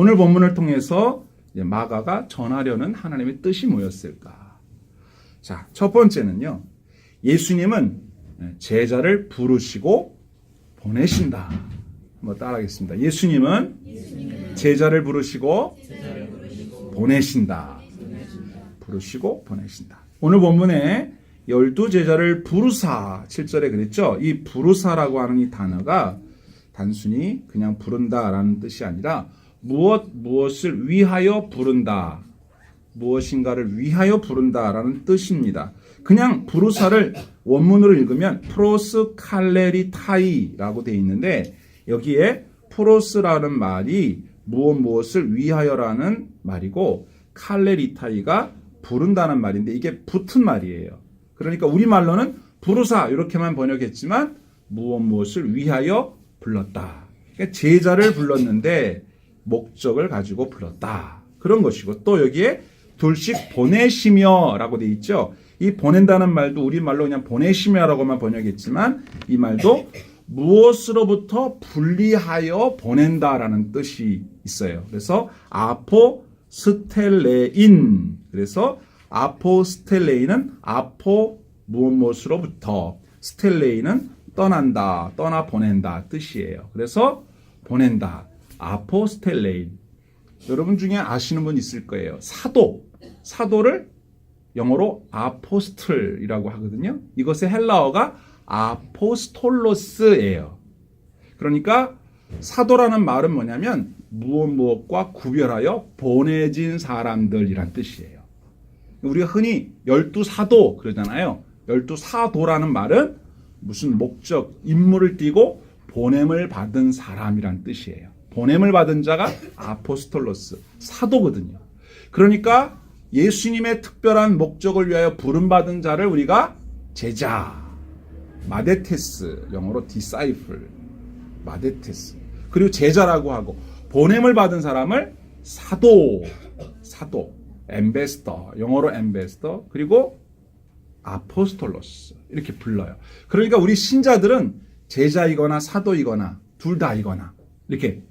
오늘 본문을 통해서 마가가 전하려는 하나님의 뜻이 뭐였을까? 자, 첫 번째는요. 예수님은 제자를 부르시고 보내신다. 한번 따라하겠습니다. 예수님은 제자를 부르시고 보내신다. 부르시고 보내신다. 오늘 본문에 12제자를 부르사 7절에 그랬죠. 이 부르사라고 하는 이 단어가 단순히 그냥 부른다라는 뜻이 아니라 무엇을 위하여 부른다. 무엇인가를 위하여 부른다라는 뜻입니다. 그냥 부르사를 원문으로 읽으면 프로스칼레리타이라고 되어 있는데 여기에 프로스라는 말이 무엇을 위하여라는 말이고 칼레리타이가 부른다는 말인데 이게 붙은 말이에요. 그러니까 우리말로는 부르사 이렇게만 번역했지만 무엇을 위하여 불렀다. 그러니까 제자를 불렀는데 목적을 가지고 불렀다. 그런 것이고 또 여기에 둘씩 보내시며라고 되어 있죠. 이 보낸다는 말도 우리말로 그냥 보내시며라고만 번역했지만 이 말도 무엇으로부터 분리하여 보낸다라는 뜻이 있어요. 그래서 아포스텔레인. 그래서 아포스텔레인은 아포 무엇으로부터 스텔레인은 떠난다, 떠나 보낸다 뜻이에요. 그래서 보낸다. 아포스텔레인. 여러분 중에 아시는 분 있을 거예요. 사도를 영어로 아포스틀이라고 하거든요. 이것의 헬라어가 아포스톨로스예요. 그러니까 사도라는 말은 뭐냐면 무엇과 구별하여 보내진 사람들이란 뜻이에요. 우리가 흔히 12사도 그러잖아요. 12사도라는 말은 무슨 목적, 임무를 띠고 보냄을 받은 사람이란 뜻이에요. 보냄을 받은 자가 아포스톨로스, 사도거든요. 그러니까 예수님의 특별한 목적을 위하여 부름받은 자를 우리가 제자, 마데테스, 영어로 disciple, 마데테스. 그리고 제자라고 하고 보냄을 받은 사람을 사도, 엠베스터, 영어로 엠베스터, 그리고 아포스톨로스 이렇게 불러요. 그러니까 우리 신자들은 제자이거나 사도이거나 둘 다이거나 이렇게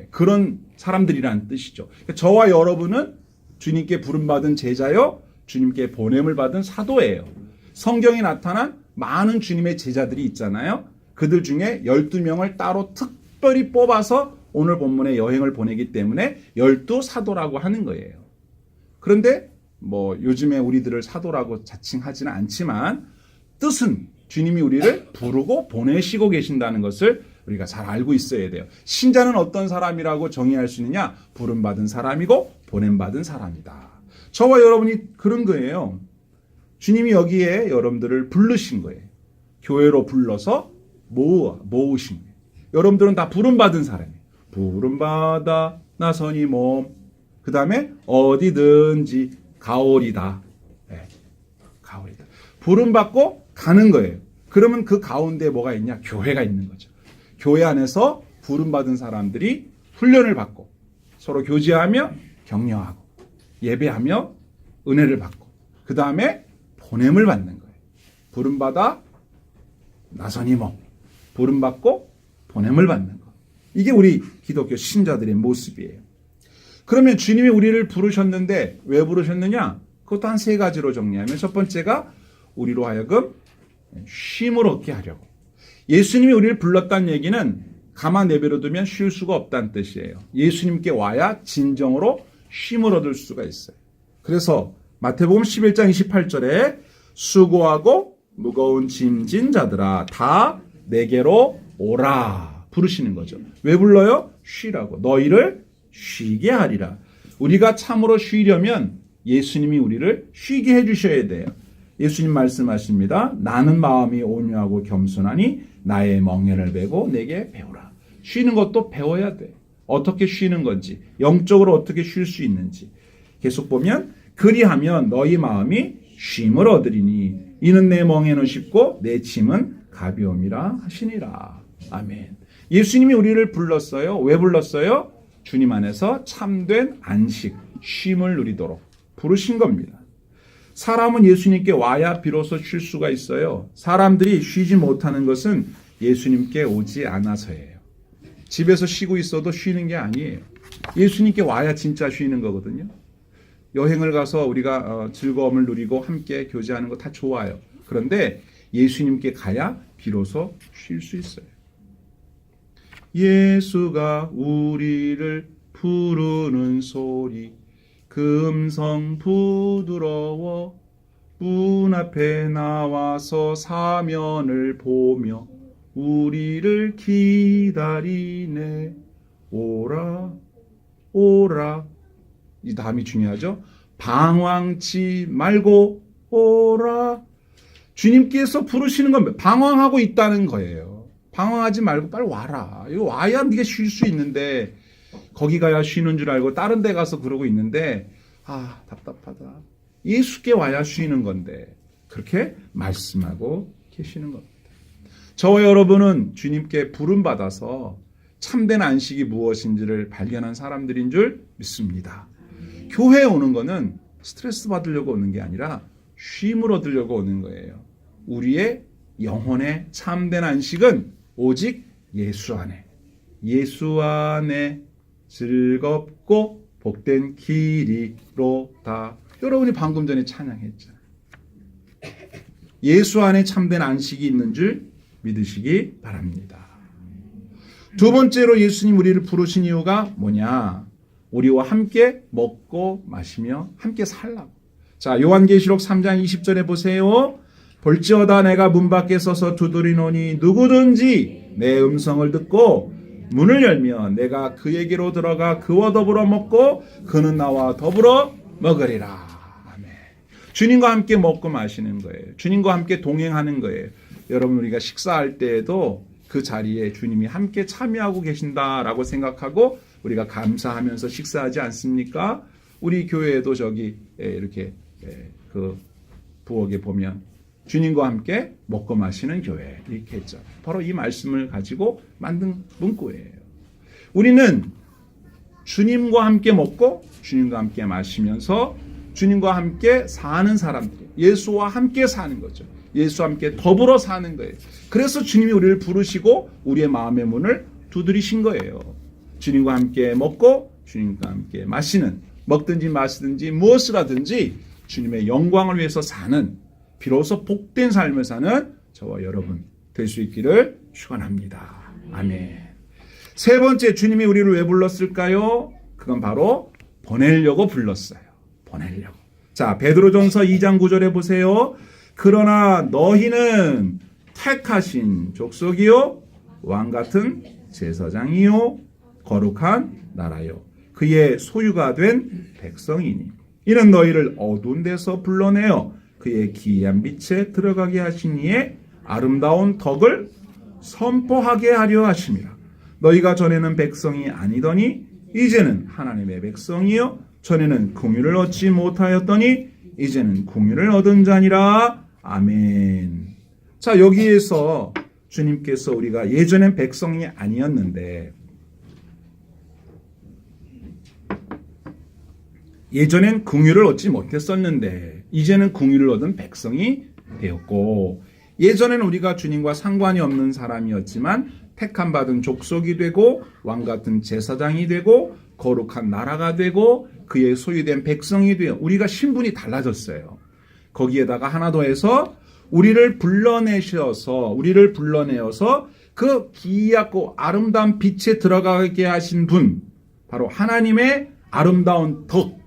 그런 사람들이라는 뜻이죠. 그러니까 저와 여러분은 주님께 부름받은 제자요, 주님께 보냄을 받은 사도예요. 성경에 나타난 많은 주님의 제자들이 있잖아요. 그들 중에 12명을 따로 특별히 뽑아서 오늘 본문의 여행을 보내기 때문에 12사도라고 하는 거예요. 그런데 요즘에 우리들을 사도라고 자칭하지는 않지만 뜻은 주님이 우리를 부르고 보내시고 계신다는 것을 우리가 잘 알고 있어야 돼요. 신자는 어떤 사람이라고 정의할 수 있느냐? 부름받은 사람이고 보냄받은 사람이다. 저와 여러분이 그런 거예요. 주님이 여기에 여러분들을 부르신 거예요. 교회로 불러서 모으신 거예요. 여러분들은 다 부름받은 사람이에요. 부름받아 나서니 몸. 그 다음에 어디든지 가오리다. 네, 가오리다. 부름받고 가는 거예요. 그러면 그 가운데 뭐가 있냐? 교회가 있는 거죠. 교회 안에서 부름받은 사람들이 훈련을 받고 서로 교제하며 격려하고 예배하며 은혜를 받고 그 다음에 보냄을 받는 거예요. 부름받아 나서니 몸. 부름받고 보냄을 받는 거. 이게 우리 기독교 신자들의 모습이에요. 그러면 주님이 우리를 부르셨는데 왜 부르셨느냐? 그것도 한 세 가지로 정리하면 첫 번째가 우리로 하여금 쉼을 얻게 하려고. 예수님이 우리를 불렀다는 얘기는 가만 내버려두면 쉴 수가 없다는 뜻이에요. 예수님께 와야 진정으로 쉼을 얻을 수가 있어요. 그래서 마태복음 11장 28절에 수고하고 무거운 짐진 자들아 다 내게로 오라 부르시는 거죠. 왜 불러요? 쉬라고. 너희를 쉬게 하리라. 우리가 참으로 쉬려면 예수님이 우리를 쉬게 해주셔야 돼요. 예수님 말씀하십니다. 나는 마음이 온유하고 겸손하니 나의 멍에를 메고 내게 배우라. 쉬는 것도 배워야 돼. 어떻게 쉬는 건지, 영적으로 어떻게 쉴 수 있는지. 계속 보면 그리하면 너희 마음이 쉼을 얻으리니 이는 내 멍에는 쉽고 내 짐은 가벼움이라 하시니라. 아멘. 예수님이 우리를 불렀어요. 왜 불렀어요? 주님 안에서 참된 안식, 쉼을 누리도록 부르신 겁니다. 사람은 예수님께 와야 비로소 쉴 수가 있어요. 사람들이 쉬지 못하는 것은 예수님께 오지 않아서예요. 집에서 쉬고 있어도 쉬는 게 아니에요. 예수님께 와야 진짜 쉬는 거거든요. 여행을 가서 우리가 즐거움을 누리고 함께 교제하는 거 다 좋아요. 그런데 예수님께 가야 비로소 쉴 수 있어요. 예수가 우리를 부르는 소리, 그 음성 부드러워 문 앞에 나와서 사면을 보며 우리를 기다리네. 오라 오라. 이 다음이 중요하죠. 방황치 말고 오라. 주님께서 부르시는 건 방황하고 있다는 거예요. 방황하지 말고 빨리 와라. 이거 와야 네가 쉴 수 있는데 거기 가야 쉬는 줄 알고 다른 데 가서 그러고 있는데 답답하다. 예수께 와야 쉬는 건데 그렇게 말씀하고 계시는 겁니다. 저와 여러분은 주님께 부름받아서 참된 안식이 무엇인지를 발견한 사람들인 줄 믿습니다. 교회에 오는 거는 스트레스 받으려고 오는 게 아니라 쉼을 얻으려고 오는 거예요. 우리의 영혼의 참된 안식은 오직 예수 안에, 예수 안에 즐겁고 복된 길이로다. 여러분이 방금 전에 찬양했잖아요. 예수 안에 참된 안식이 있는 줄 믿으시기 바랍니다. 두 번째로 예수님 우리를 부르신 이유가 뭐냐? 우리와 함께 먹고 마시며 함께 살라고. 자, 요한계시록 3장 20절에 보세요. 볼지어다 내가 문 밖에 서서 두드리노니 누구든지 내 음성을 듣고 문을 열면 내가 그에게로 들어가 그와 더불어 먹고 그는 나와 더불어 먹으리라. 아멘. 주님과 함께 먹고 마시는 거예요. 주님과 함께 동행하는 거예요. 여러분 우리가 식사할 때에도 그 자리에 주님이 함께 참여하고 계신다라고 생각하고 우리가 감사하면서 식사하지 않습니까? 우리 교회에도 저기 이렇게 그 부엌에 보면 주님과 함께 먹고 마시는 교회 이렇게 했죠. 바로 이 말씀을 가지고 만든 문구예요. 우리는 주님과 함께 먹고 주님과 함께 마시면서 주님과 함께 사는 사람들, 예수와 함께 사는 거죠. 예수와 함께 더불어 사는 거예요. 그래서 주님이 우리를 부르시고 우리의 마음의 문을 두드리신 거예요. 주님과 함께 먹고 주님과 함께 마시는, 먹든지 마시든지 무엇을 하든지 주님의 영광을 위해서 사는, 비로소 복된 삶을 사는 저와 여러분 될 수 있기를 축원합니다. 아멘. 세 번째, 주님이 우리를 왜 불렀을까요? 그건 바로 보내려고 불렀어요. 보내려고. 자, 베드로전서 2장 9절에 보세요. 그러나 너희는 택하신 족속이요 왕같은 제사장이요 거룩한 나라요 그의 소유가 된 백성이니 이는 너희를 어두운 데서 불러내어 그의 기이한 빛에 들어가게 하시니에 아름다운 덕을 선포하게 하려 하심이라. 너희가 전에는 백성이 아니더니 이제는 하나님의 백성이요 전에는 긍휼을 얻지 못하였더니 이제는 긍휼을 얻은 자니라. 아멘. 자, 여기에서 주님께서 우리가 예전엔 백성이 아니었는데 예전엔 긍휼을 얻지 못했었는데 이제는 긍휼을 얻은 백성이 되었고, 예전에는 우리가 주님과 상관이 없는 사람이었지만 택함 받은 족속이 되고 왕같은 제사장이 되고 거룩한 나라가 되고 그의 소유된 백성이 되어 우리가 신분이 달라졌어요. 거기에다가 하나 더해서 우리를 불러내어서 그 기이하고 아름다운 빛에 들어가게 하신 분, 바로 하나님의 아름다운 덕,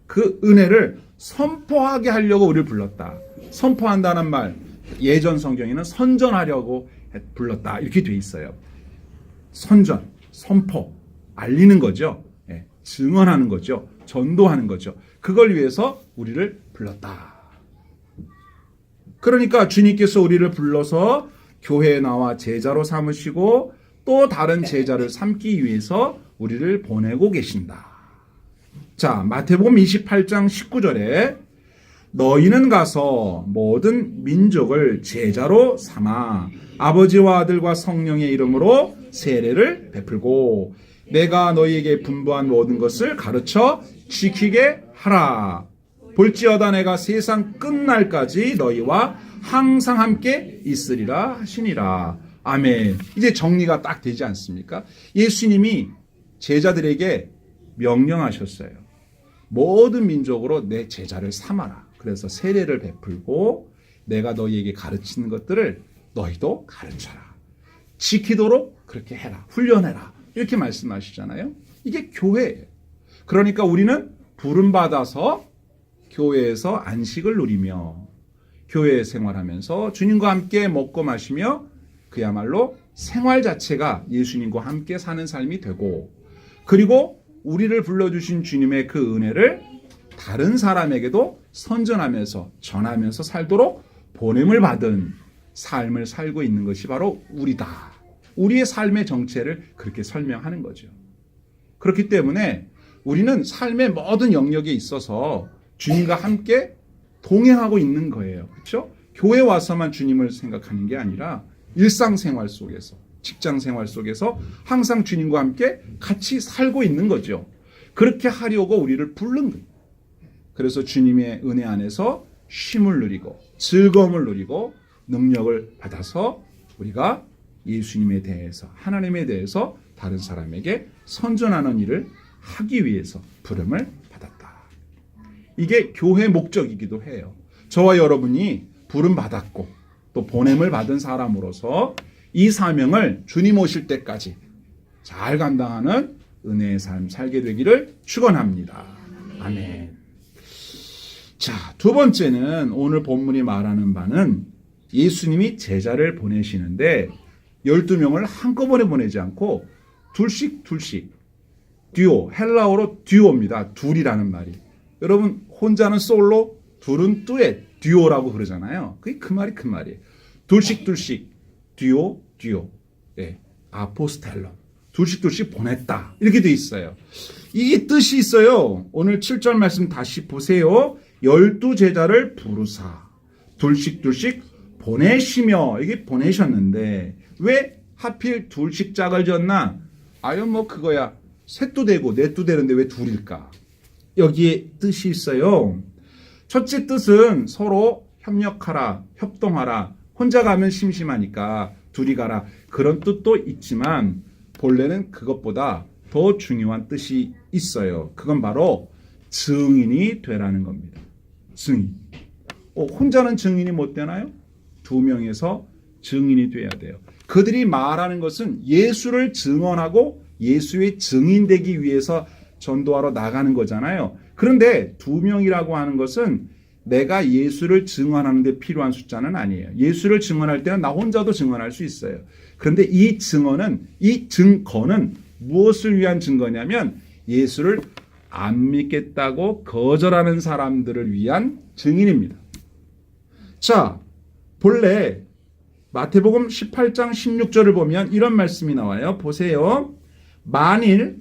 그 은혜를 선포하게 하려고 우리를 불렀다. 선포한다는 말, 예전 성경에는 선전하려고 불렀다 이렇게 돼 있어요. 선전, 선포, 알리는 거죠. 증언하는 거죠. 전도하는 거죠. 그걸 위해서 우리를 불렀다. 그러니까 주님께서 우리를 불러서 교회에 나와 제자로 삼으시고 또 다른 제자를 삼기 위해서 우리를 보내고 계신다. 자, 마태복음 28장 19절에 너희는 가서 모든 민족을 제자로 삼아 아버지와 아들과 성령의 이름으로 세례를 베풀고 내가 너희에게 분부한 모든 것을 가르쳐 지키게 하라. 볼지어다 내가 세상 끝날까지 너희와 항상 함께 있으리라 하시니라. 아멘. 이제 정리가 딱 되지 않습니까? 예수님이 제자들에게 명령하셨어요. 모든 민족으로 내 제자를 삼아라. 그래서 세례를 베풀고 내가 너희에게 가르치는 것들을 너희도 가르쳐라. 지키도록 그렇게 해라. 훈련해라. 이렇게 말씀하시잖아요. 이게 교회예요. 그러니까 우리는 부름받아서 교회에서 안식을 누리며 교회 생활하면서 주님과 함께 먹고 마시며 그야말로 생활 자체가 예수님과 함께 사는 삶이 되고, 그리고 우리를 불러주신 주님의 그 은혜를 다른 사람에게도 선전하면서 전하면서 살도록 보냄을 받은 삶을 살고 있는 것이 바로 우리다. 우리의 삶의 정체를 그렇게 설명하는 거죠. 그렇기 때문에 우리는 삶의 모든 영역에 있어서 주님과 함께 동행하고 있는 거예요. 그렇죠? 교회 와서만 주님을 생각하는 게 아니라 일상생활 속에서, 직장생활 속에서 항상 주님과 함께 같이 살고 있는 거죠. 그렇게 하려고 우리를 부른 거예요. 그래서 주님의 은혜 안에서 쉼을 누리고 즐거움을 누리고 능력을 받아서 우리가 예수님에 대해서, 하나님에 대해서 다른 사람에게 선전하는 일을 하기 위해서 부름을 받았다. 이게 교회 목적이기도 해요. 저와 여러분이 부름 받았고 또 보냄을 받은 사람으로서 이 사명을 주님 오실 때까지 잘 감당하는 은혜의 삶 살게 되기를 축원합니다. 아멘. 자, 두 번째는 오늘 본문이 말하는 바는 예수님이 제자를 보내시는데 12명을 한꺼번에 보내지 않고 둘씩 듀오, 헬라어로 듀오입니다. 둘이라는 말이. 여러분 혼자는 솔로, 둘은 듀엣, 듀오라고 그러잖아요. 그게 그 말이에요. 둘씩 듀오. 네, 아포스텔론. 둘씩 보냈다. 이렇게 돼 있어요. 이 뜻이 있어요. 오늘 7절 말씀 다시 보세요. 12제자를 부르사 둘씩 보내시며, 이게 보내셨는데 왜 하필 둘씩 짝을 졌나? 아유 뭐 그거야. 셋도 되고 넷도 되는데 왜 둘일까? 여기에 뜻이 있어요. 첫째 뜻은 서로 협력하라, 협동하라. 혼자 가면 심심하니까 둘이 가라. 그런 뜻도 있지만 본래는 그것보다 더 중요한 뜻이 있어요. 그건 바로 증인이 되라는 겁니다. 증인. 혼자는 증인이 못 되나요? 2명에서 증인이 돼야 돼요. 그들이 말하는 것은 예수를 증언하고 예수의 증인되기 위해서 전도하러 나가는 거잖아요. 그런데 2명이라고 하는 것은 내가 예수를 증언하는 데 필요한 숫자는 아니에요. 예수를 증언할 때는 나 혼자도 증언할 수 있어요. 그런데 이 증거는 무엇을 위한 증거냐면 예수를 안 믿겠다고 거절하는 사람들을 위한 증인입니다. 자, 본래 마태복음 18장 16절을 보면 이런 말씀이 나와요. 보세요. 만일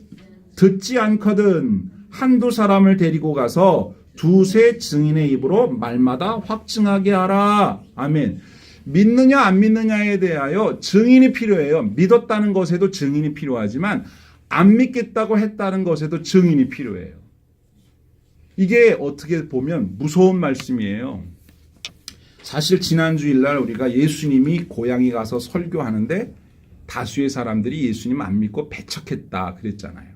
듣지 않거든 한두 사람을 데리고 가서 두세 증인의 입으로 말마다 확증하게 하라. 아멘. 믿느냐 안 믿느냐에 대하여 증인이 필요해요. 믿었다는 것에도 증인이 필요하지만 안 믿겠다고 했다는 것에도 증인이 필요해요. 이게 어떻게 보면 무서운 말씀이에요. 사실 지난 주일날 우리가 예수님이 고향에 가서 설교하는데 다수의 사람들이 예수님 안 믿고 배척했다 그랬잖아요.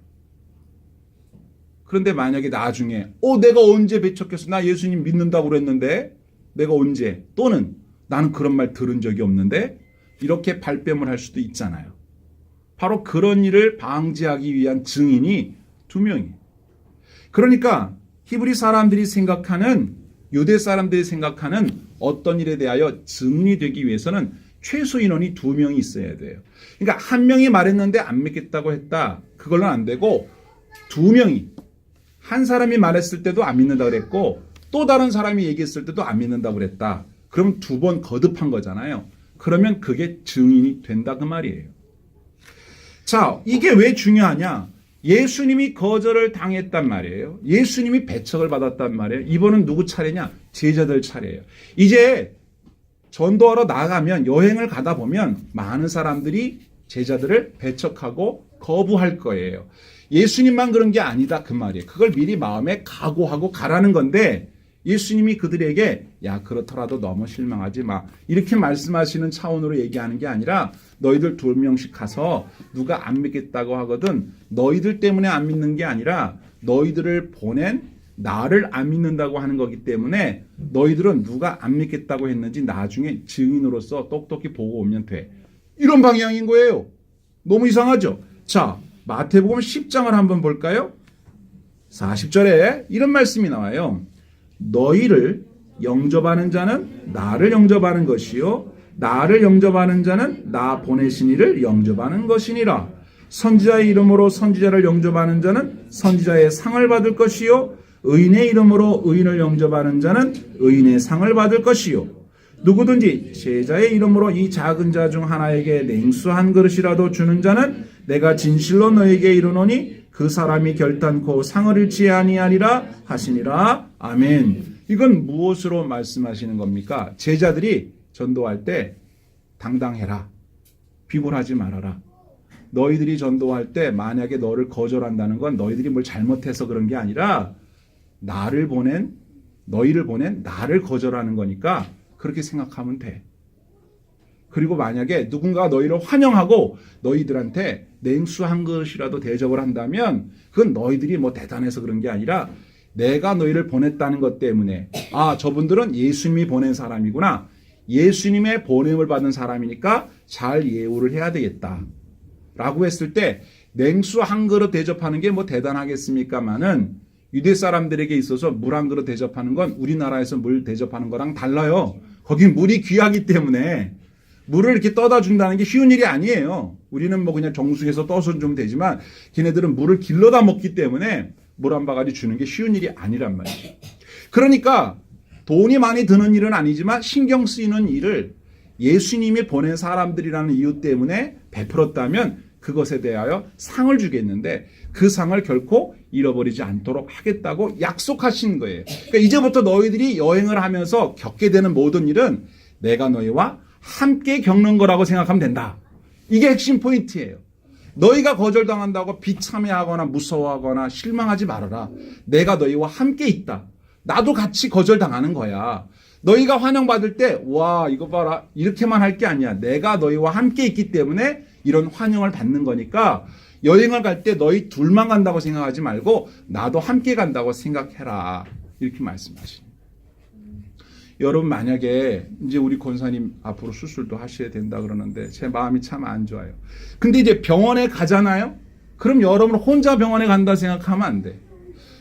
그런데 만약에 나중에 내가 언제 배척했어? 나 예수님 믿는다고 그랬는데 내가 언제? 또는 나는 그런 말 들은 적이 없는데 이렇게 발뺌을 할 수도 있잖아요. 바로 그런 일을 방지하기 위한 증인이 2명이에요. 그러니까 히브리 사람들이 생각하는, 유대 사람들이 생각하는 어떤 일에 대하여 증인이 되기 위해서는 최소 인원이 2명이 있어야 돼요. 그러니까 한 명이 말했는데 안 믿겠다고 했다. 그걸로는 안 되고 2명이, 한 사람이 말했을 때도 안 믿는다고 그랬고 또 다른 사람이 얘기했을 때도 안 믿는다고 그랬다. 그럼 2번 거듭한 거잖아요. 그러면 그게 증인이 된다 그 말이에요. 자, 이게 왜 중요하냐? 예수님이 거절을 당했단 말이에요. 예수님이 배척을 받았단 말이에요. 이번은 누구 차례냐? 제자들 차례예요. 이제 전도하러 나가면, 여행을 가다 보면 많은 사람들이 제자들을 배척하고 거부할 거예요. 예수님만 그런 게 아니다 그 말이에요. 그걸 미리 마음에 각오하고 가라는 건데 예수님이 그들에게 야 그렇더라도 너무 실망하지 마 이렇게 말씀하시는 차원으로 얘기하는 게 아니라 너희들 2명씩 가서 누가 안 믿겠다고 하거든 너희들 때문에 안 믿는 게 아니라 너희들을 보낸 나를 안 믿는다고 하는 거기 때문에 너희들은 누가 안 믿겠다고 했는지 나중에 증인으로서 똑똑히 보고 오면 돼. 이런 방향인 거예요. 너무 이상하죠? 자, 마태복음 10장을 한번 볼까요? 40절에 이런 말씀이 나와요. 너희를 영접하는 자는 나를 영접하는 것이요 나를 영접하는 자는 나 보내신 이를 영접하는 것이니라. 선지자의 이름으로 선지자를 영접하는 자는 선지자의 상을 받을 것이요 의인의 이름으로 의인을 영접하는 자는 의인의 상을 받을 것이요 누구든지 제자의 이름으로 이 작은 자 중 하나에게 냉수 한 그릇이라도 주는 자는 내가 진실로 너에게 이르노니 그 사람이 결단코 상을 잃지 아니하리라 하시니라. 아멘. 이건 무엇으로 말씀하시는 겁니까? 제자들이 전도할 때 당당해라. 비굴하지 말아라. 너희들이 전도할 때 만약에 너를 거절한다는 건 너희들이 뭘 잘못해서 그런 게 아니라 너희를 보낸 나를 거절하는 거니까 그렇게 생각하면 돼. 그리고 만약에 누군가가 너희를 환영하고 너희들한테 냉수 한 그릇이라도 대접을 한다면 그건 너희들이 뭐 대단해서 그런 게 아니라 내가 너희를 보냈다는 것 때문에 아 저분들은 예수님이 보낸 사람이구나. 예수님의 보냄을 받은 사람이니까 잘 예우를 해야 되겠다. 라고 했을 때 냉수 한 그릇 대접하는 게 뭐 대단하겠습니까마는 유대 사람들에게 있어서 물 한 그릇 대접하는 건 우리나라에서 물 대접하는 거랑 달라요. 거긴 물이 귀하기 때문에 물을 이렇게 떠다 준다는 게 쉬운 일이 아니에요. 우리는 뭐 그냥 정수기에서 떠서 주면 되지만 걔네들은 물을 길러다 먹기 때문에 물 한 바가지 주는 게 쉬운 일이 아니란 말이죠. 그러니까 돈이 많이 드는 일은 아니지만 신경 쓰이는 일을 예수님이 보낸 사람들이라는 이유 때문에 베풀었다면 그것에 대하여 상을 주겠는데 그 상을 결코 잃어버리지 않도록 하겠다고 약속하신 거예요. 그러니까 이제부터 너희들이 여행을 하면서 겪게 되는 모든 일은 내가 너희와 함께 겪는 거라고 생각하면 된다. 이게 핵심 포인트예요. 너희가 거절당한다고 비참해하거나 무서워하거나 실망하지 말아라. 내가 너희와 함께 있다. 나도 같이 거절당하는 거야. 너희가 환영받을 때 와 이거 봐라 이렇게만 할 게 아니야. 내가 너희와 함께 있기 때문에 이런 환영을 받는 거니까 여행을 갈 때 너희 둘만 간다고 생각하지 말고 나도 함께 간다고 생각해라. 이렇게 말씀하십니다. 여러분 만약에 이제 우리 권사님 앞으로 수술도 하셔야 된다 그러는데 제 마음이 참 안 좋아요. 근데 이제 병원에 가잖아요. 그럼 여러분 혼자 병원에 간다 생각하면 안 돼.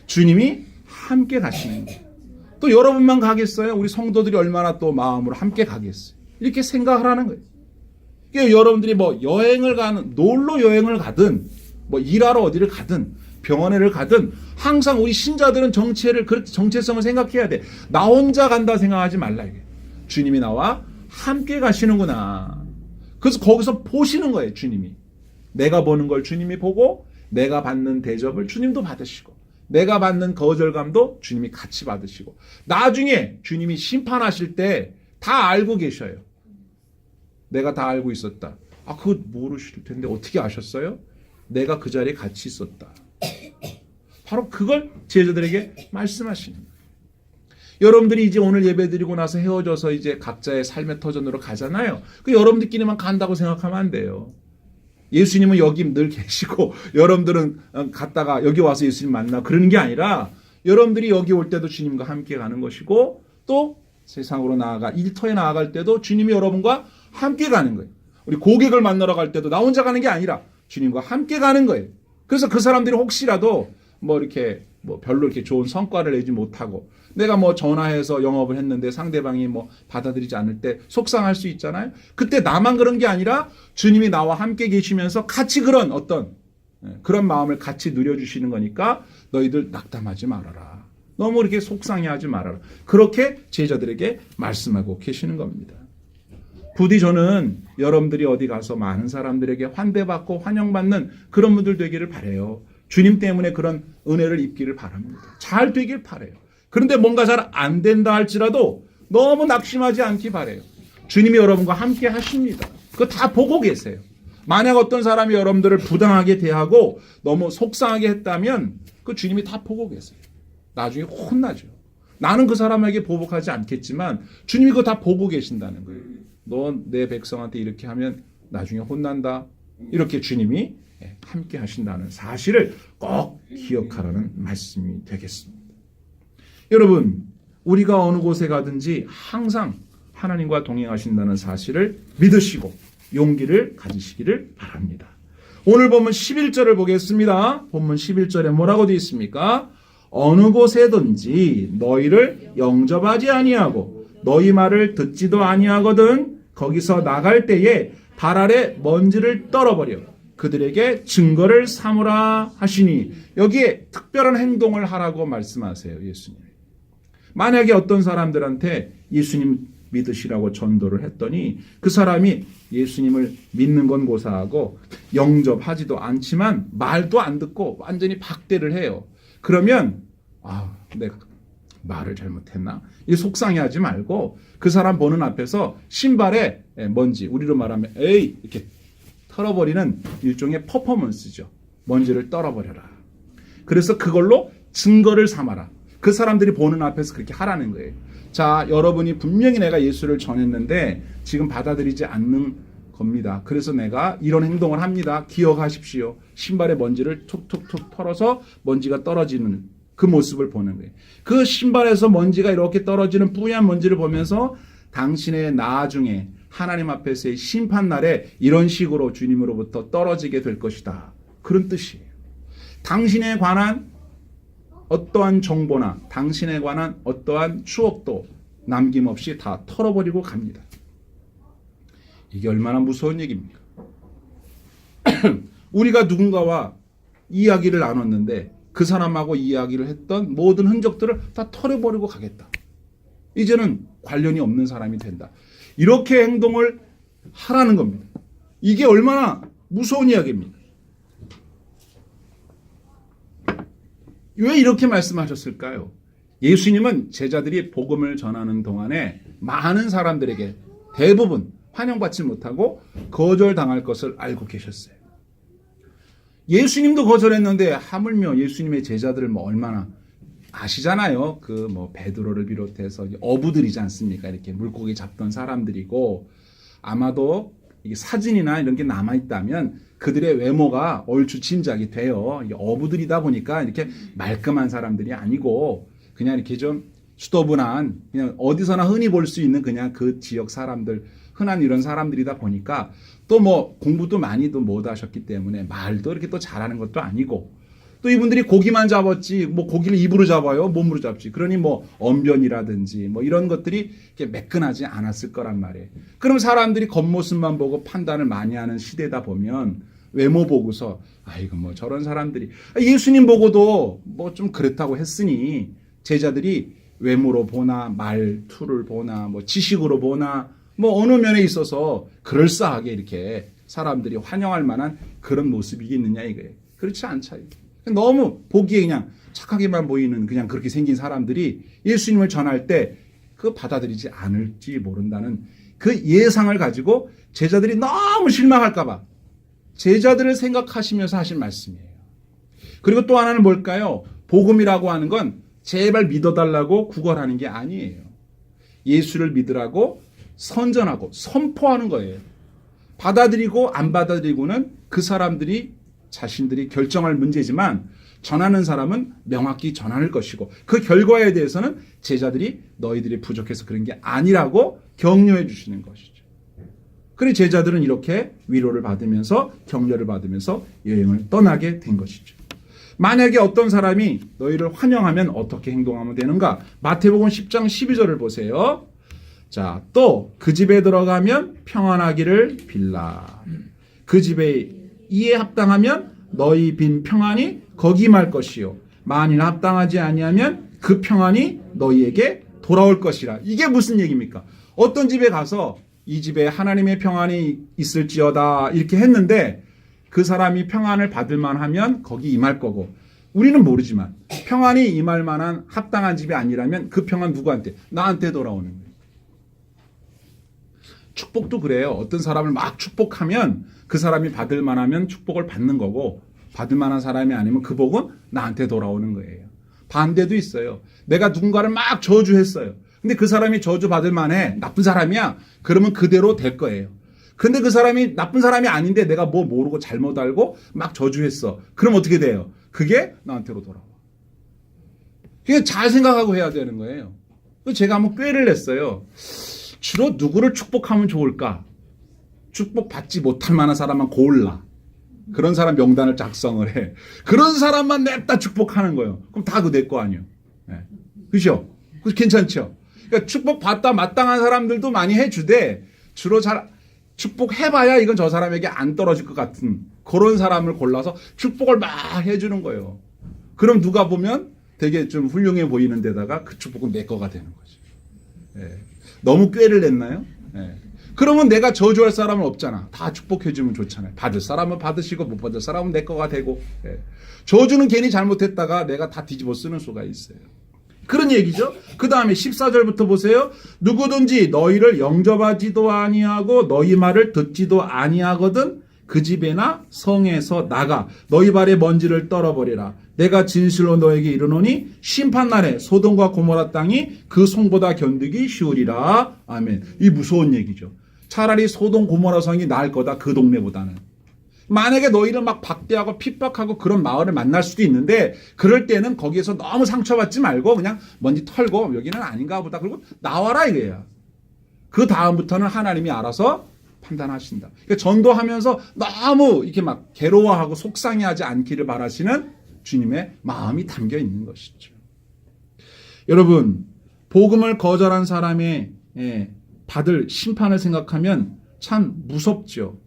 주님이 함께 가시는 거예요. 또 여러분만 가겠어요? 우리 성도들이 얼마나 또 마음으로 함께 가겠어요? 이렇게 생각하라는 거예요. 그러니까 여러분들이 뭐 여행을 가는 놀러 여행을 가든 뭐 일하러 어디를 가든 병원에를 가든 항상 우리 신자들은 정체성을 생각해야 돼. 나 혼자 간다 생각하지 말라 이게. 주님이 나와 함께 가시는구나. 그래서 거기서 보시는 거예요, 주님이. 내가 보는 걸 주님이 보고 내가 받는 대접을 주님도 받으시고 내가 받는 거절감도 주님이 같이 받으시고 나중에 주님이 심판하실 때 다 알고 계셔요. 내가 다 알고 있었다. 아, 그거 모르실 텐데 어떻게 아셨어요? 내가 그 자리에 같이 있었다. 바로 그걸 제자들에게 말씀하시는 거예요. 여러분들이 이제 오늘 예배 드리고 나서 헤어져서 이제 각자의 삶의 터전으로 가잖아요. 그 여러분들끼리만 간다고 생각하면 안 돼요. 예수님은 여기 늘 계시고 여러분들은 갔다가 여기 와서 예수님 만나 그러는 게 아니라 여러분들이 여기 올 때도 주님과 함께 가는 것이고 또 세상으로 나아가 일터에 나아갈 때도 주님이 여러분과 함께 가는 거예요. 우리 고객을 만나러 갈 때도 나 혼자 가는 게 아니라 주님과 함께 가는 거예요. 그래서 그 사람들이 혹시라도 뭐 이렇게 뭐 별로 이렇게 좋은 성과를 내지 못하고 내가 뭐 전화해서 영업을 했는데 상대방이 뭐 받아들이지 않을 때 속상할 수 있잖아요. 그때 나만 그런 게 아니라 주님이 나와 함께 계시면서 같이 그런 어떤 그런 마음을 같이 누려주시는 거니까 너희들 낙담하지 말아라. 너무 이렇게 속상해하지 말아라. 그렇게 제자들에게 말씀하고 계시는 겁니다. 부디 저는 여러분들이 어디 가서 많은 사람들에게 환대받고 환영받는 그런 분들 되기를 바라요. 주님 때문에 그런 은혜를 입기를 바랍니다. 잘 되길 바라요. 그런데 뭔가 잘 안 된다 할지라도 너무 낙심하지 않기 바라요. 주님이 여러분과 함께 하십니다. 그거 다 보고 계세요. 만약 어떤 사람이 여러분들을 부당하게 대하고 너무 속상하게 했다면 그 주님이 다 보고 계세요. 나중에 혼나죠. 나는 그 사람에게 보복하지 않겠지만 주님이 그거 다 보고 계신다는 거예요. 너 내 백성한테 이렇게 하면 나중에 혼난다. 이렇게 주님이 함께 하신다는 사실을 꼭 기억하라는 말씀이 되겠습니다. 여러분, 우리가 어느 곳에 가든지 항상 하나님과 동행하신다는 사실을 믿으시고 용기를 가지시기를 바랍니다. 오늘 본문 11절을 보겠습니다. 본문 11절에 뭐라고 되어 있습니까? 어느 곳에든지 너희를 영접하지 아니하고 너희 말을 듣지도 아니하거든 거기서 나갈 때에 발 아래 먼지를 떨어버려 그들에게 증거를 삼으라 하시니 여기에 특별한 행동을 하라고 말씀하세요. 예수님. 만약에 어떤 사람들한테 예수님 믿으시라고 전도를 했더니 그 사람이 예수님을 믿는 건 고사하고 영접하지도 않지만 말도 안 듣고 완전히 박대를 해요. 그러면 내가 말을 잘못했나? 이 속상해하지 말고 그 사람 보는 앞에서 신발에 먼지, 우리로 말하면 에이 이렇게 털어버리는 일종의 퍼포먼스죠. 먼지를 떨어버려라. 그래서 그걸로 증거를 삼아라. 그 사람들이 보는 앞에서 그렇게 하라는 거예요. 자, 여러분이 분명히 내가 예수를 전했는데 지금 받아들이지 않는 겁니다. 그래서 내가 이런 행동을 합니다. 기억하십시오. 신발에 먼지를 툭툭툭 털어서 먼지가 떨어지는 그 모습을 보는 거예요. 그 신발에서 먼지가 이렇게 떨어지는 뿌연 먼지를 보면서 당신의 나중에 하나님 앞에서의 심판날에 이런 식으로 주님으로부터 떨어지게 될 것이다. 그런 뜻이에요. 당신에 관한 어떠한 정보나 당신에 관한 어떠한 추억도 남김없이 다 털어버리고 갑니다. 이게 얼마나 무서운 얘기입니까? 우리가 누군가와 이야기를 나눴는데 그 사람하고 이야기를 했던 모든 흔적들을 다 털어버리고 가겠다. 이제는 관련이 없는 사람이 된다. 이렇게 행동을 하라는 겁니다. 이게 얼마나 무서운 이야기입니까? 왜 이렇게 말씀하셨을까요? 예수님은 제자들이 복음을 전하는 동안에 많은 사람들에게 대부분 환영받지 못하고 거절당할 것을 알고 계셨어요. 예수님도 거절했는데 하물며 예수님의 제자들을 얼마나 아시잖아요. 베드로를 비롯해서 어부들이지 않습니까? 이렇게 물고기 잡던 사람들이고 아마도 사진이나 이런 게 남아있다면 그들의 외모가 얼추 짐작이 돼요. 어부들이다 보니까 이렇게 말끔한 사람들이 아니고 그냥 이렇게 좀 수더분한 그냥 어디서나 흔히 볼 수 있는 그냥 그 지역 사람들 흔한 이런 사람들이다 보니까 또 공부도 많이도 못 하셨기 때문에 말도 이렇게 또 잘하는 것도 아니고 또 이분들이 고기만 잡았지 고기를 입으로 잡아요? 몸으로 잡지. 그러니 언변이라든지 이런 것들이 이렇게 매끈하지 않았을 거란 말이에요. 그럼 사람들이 겉모습만 보고 판단을 많이 하는 시대다 보면 외모 보고서 저런 사람들이 예수님 보고도 좀 그렇다고 했으니 제자들이 외모로 보나 말투를 보나 지식으로 보나 어느 면에 있어서 그럴싸하게 이렇게 사람들이 환영할 만한 그런 모습이 있느냐 이거예요. 그렇지 않죠. 너무 보기에 그냥 착하게만 보이는 그냥 그렇게 생긴 사람들이 예수님을 전할 때 그 받아들이지 않을지 모른다는 그 예상을 가지고 제자들이 너무 실망할까봐 제자들을 생각하시면서 하신 말씀이에요. 그리고 또 하나는 뭘까요? 복음이라고 하는 건 제발 믿어달라고 구걸하는 게 아니에요. 예수를 믿으라고 선전하고 선포하는 거예요. 받아들이고 안 받아들이고는 그 사람들이 자신들이 결정할 문제지만 전하는 사람은 명확히 전할 것이고 그 결과에 대해서는 제자들이 너희들이 부족해서 그런 게 아니라고 격려해 주시는 것이죠. 그래 제자들은 이렇게 위로를 받으면서 격려를 받으면서 여행을 떠나게 된 것이죠. 만약에 어떤 사람이 너희를 환영하면 어떻게 행동하면 되는가? 마태복음 10장 12절을 보세요. 자, 또 그 집에 들어가면 평안하기를 빌라. 그 집에 이에 합당하면 너희 빈 평안이 거기 말 것이요. 만일 합당하지 아니하면 그 평안이 너희에게 돌아올 것이라. 이게 무슨 얘기입니까? 어떤 집에 가서 이 집에 하나님의 평안이 있을지어다 이렇게 했는데 그 사람이 평안을 받을 만하면 거기 임할 거고 우리는 모르지만 평안이 임할 만한 합당한 집이 아니라면 그 평안 누구한테? 나한테 돌아오는 거예요. 축복도 그래요. 어떤 사람을 막 축복하면 그 사람이 받을 만하면 축복을 받는 거고 받을 만한 사람이 아니면 그 복은 나한테 돌아오는 거예요. 반대도 있어요. 내가 누군가를 막 저주했어요. 근데 그 사람이 저주받을 만해. 나쁜 사람이야. 그러면 그대로 될 거예요. 근데 그 사람이 나쁜 사람이 아닌데 내가 뭐 모르고 잘못 알고 막 저주했어. 그럼 어떻게 돼요? 그게 나한테로 돌아와. 그게 잘 생각하고 해야 되는 거예요. 제가 한번 꾀를 냈어요. 주로 누구를 축복하면 좋을까? 축복받지 못할 만한 사람만 골라. 그런 사람 명단을 작성을 해. 그런 사람만 냅다 축복하는 거예요. 그럼 다 그 내 거 아니에요. 네. 그죠? 괜찮죠? 그러니까 축복받다 마땅한 사람들도 많이 해주되 주로 잘 축복해봐야 이건 저 사람에게 안 떨어질 것 같은 그런 사람을 골라서 축복을 막 해주는 거예요. 그럼 누가 보면 되게 좀 훌륭해 보이는 데다가 그 축복은 내 거가 되는 거죠. 예. 너무 꾀를 냈나요? 예. 그러면 내가 저주할 사람은 없잖아. 다 축복해주면 좋잖아요. 받을 사람은 받으시고 못 받을 사람은 내 거가 되고. 예. 저주는 괜히 잘못했다가 내가 다 뒤집어 쓰는 수가 있어요. 그런 얘기죠. 그 다음에 14절부터 보세요. 누구든지 너희를 영접하지도 아니하고 너희 말을 듣지도 아니하거든 그 집에나 성에서 나가 너희 발의 먼지를 떨어버리라. 내가 진실로 너에게 이르노니 심판날에 소돔과 고모라 땅이 그 성보다 견디기 쉬우리라. 아멘. 이 무서운 얘기죠. 차라리 소돔 고모라 성이 나을 거다. 그 동네보다는. 만약에 너희를 막 박대하고 핍박하고 그런 마을을 만날 수도 있는데 그럴 때는 거기에서 너무 상처받지 말고 그냥 먼지 털고 여기는 아닌가 보다. 그리고 나와라 이거예요. 그 다음부터는 하나님이 알아서 판단하신다. 그러니까 전도하면서 너무 이렇게 막 괴로워하고 속상해하지 않기를 바라시는 주님의 마음이 담겨 있는 것이죠. 여러분, 복음을 거절한 사람의 받을 심판을 생각하면 참 무섭죠.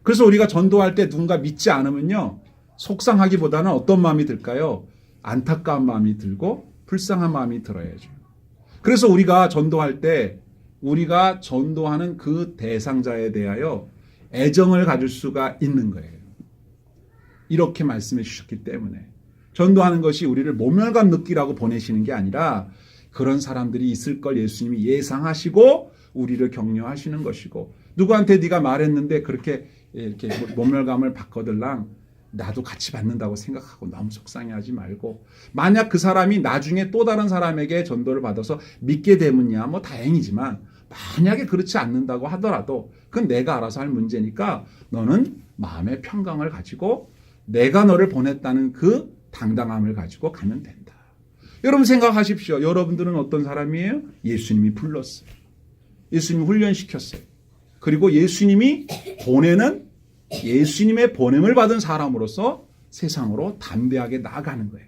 그래서 우리가 전도할 때 누군가 믿지 않으면요, 속상하기보다는 어떤 마음이 들까요? 안타까운 마음이 들고 불쌍한 마음이 들어야죠. 그래서 우리가 전도할 때 우리가 전도하는 그 대상자에 대하여 애정을 가질 수가 있는 거예요. 이렇게 말씀해 주셨기 때문에 전도하는 것이 우리를 모멸감 느끼라고 보내시는 게 아니라 그런 사람들이 있을 걸 예수님이 예상하시고 우리를 격려하시는 것이고 누구한테 네가 말했는데 그렇게 이렇게 모멸감을 받거들랑 나도 같이 받는다고 생각하고 너무 속상해하지 말고 만약 그 사람이 나중에 또 다른 사람에게 전도를 받아서 믿게 되면야 뭐 다행이지만 만약에 그렇지 않는다고 하더라도 그건 내가 알아서 할 문제니까 너는 마음의 평강을 가지고 내가 너를 보냈다는 그 당당함을 가지고 가면 된다. 여러분 생각하십시오. 여러분들은 어떤 사람이에요? 예수님이 불렀어요. 예수님이 훈련시켰어요. 그리고 예수님이 보내는 예수님의 보냄을 받은 사람으로서 세상으로 담대하게 나아가는 거예요.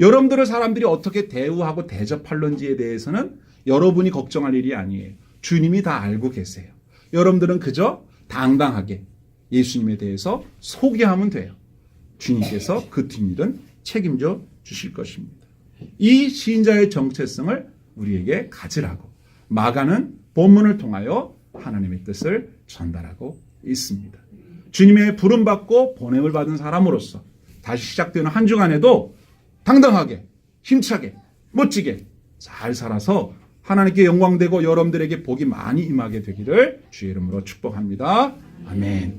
여러분들을 사람들이 어떻게 대우하고 대접할런지에 대해서는 여러분이 걱정할 일이 아니에요. 주님이 다 알고 계세요. 여러분들은 그저 당당하게 예수님에 대해서 소개하면 돼요. 주님께서 그 뒷일은 책임져 주실 것입니다. 이 신자의 정체성을 우리에게 가지라고 마가는 본문을 통하여 하나님의 뜻을 전달하고 있습니다. 주님의 부름받고 보냄을 받은 사람으로서 다시 시작되는 한 주간에도 당당하게, 힘차게, 멋지게 잘 살아서 하나님께 영광되고 여러분들에게 복이 많이 임하게 되기를 주의 이름으로 축복합니다. 아멘.